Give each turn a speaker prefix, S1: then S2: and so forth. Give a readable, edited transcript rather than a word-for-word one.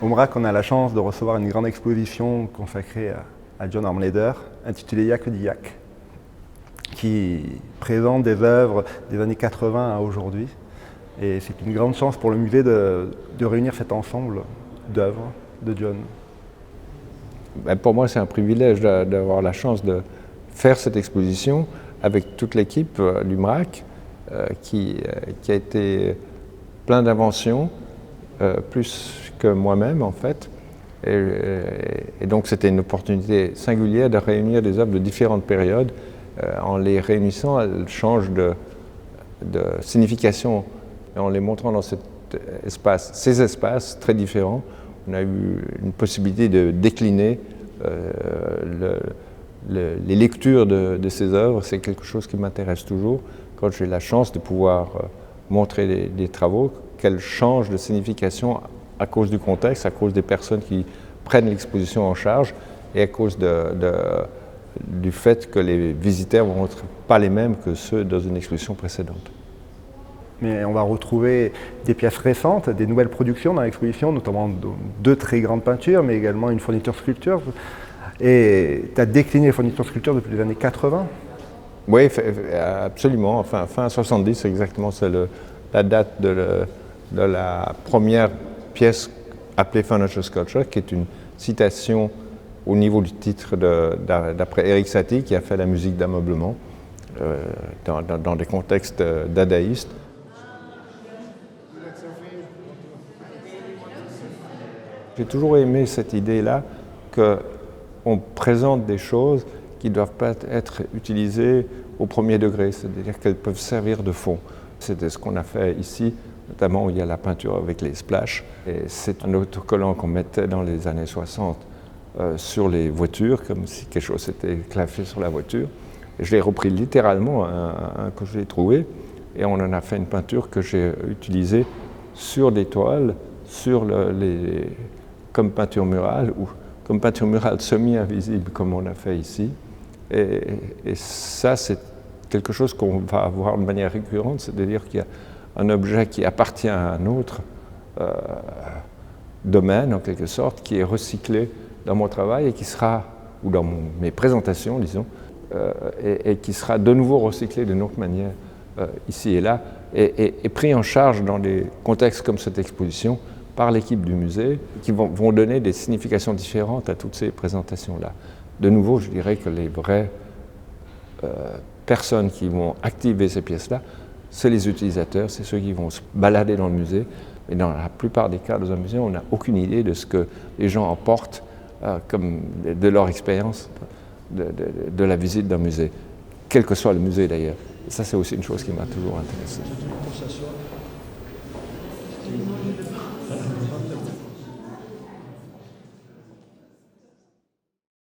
S1: Au MRAC, on a la chance de recevoir une grande exposition consacrée à John Armleder, intitulée Yak Diak, qui présente des œuvres des années 80 à aujourd'hui. Et c'est une grande chance pour le musée de réunir cet ensemble d'œuvres de John.
S2: Pour moi, c'est un privilège d'avoir la chance de faire cette exposition avec toute l'équipe du MRAC qui a été plein d'inventions, plus que moi-même en fait. Et donc c'était une opportunité singulière de réunir des œuvres de différentes périodes. En les réunissant, elles changent de signification. Et en les montrant dans ces espaces très différents, on a eu une possibilité de décliner les lectures de ces œuvres. C'est quelque chose qui m'intéresse toujours quand j'ai la chance de pouvoir montrer des travaux, qu'elles changent de signification à cause du contexte, à cause des personnes qui prennent l'exposition en charge et à cause du fait que les visiteurs vont être pas les mêmes que ceux dans une exposition précédente.
S1: Mais on va retrouver des pièces récentes, des nouvelles productions dans l'exposition, notamment deux très grandes peintures, mais également une fourniture sculpture. Et tu as décliné les fournitures sculpture depuis les années 80 ?
S2: Oui, absolument. Enfin, fin 70 exactement, c'est la date de la première pièce appelée Furniture Sculpture, qui est une citation au niveau du titre d'après Erik Satie, qui a fait la musique d'ameublement dans des contextes dadaïstes. J'ai toujours aimé cette idée-là qu'on présente des choses qui ne doivent pas être utilisées au premier degré, c'est-à-dire qu'elles peuvent servir de fond. C'était ce qu'on a fait ici, notamment où il y a la peinture avec les splashes. Et c'est un autocollant qu'on mettait dans les années 60 sur les voitures, comme si quelque chose s'était classé sur la voiture. Et je l'ai repris littéralement, un que j'ai trouvé, et on en a fait une peinture que j'ai utilisée sur des toiles, comme peinture murale ou comme peinture murale semi-invisible comme on a fait ici. Et ça, c'est quelque chose qu'on va avoir de manière récurrente, c'est-à-dire qu'il y a un objet qui appartient à un autre domaine, en quelque sorte, qui est recyclé dans mon travail et qui sera, ou dans mes présentations, disons, et qui sera de nouveau recyclé d'une autre manière ici et là, et pris en charge dans des contextes comme cette exposition, par l'équipe du musée, qui vont donner des significations différentes à toutes ces présentations-là. De nouveau, je dirais que les vraies personnes qui vont activer ces pièces-là, c'est les utilisateurs, c'est ceux qui vont se balader dans le musée. Et dans la plupart des cas, dans un musée, on n'a aucune idée de ce que les gens emportent comme de leur expérience de la visite d'un musée, quel que soit le musée d'ailleurs. Et ça, c'est aussi une chose qui m'a toujours intéressé.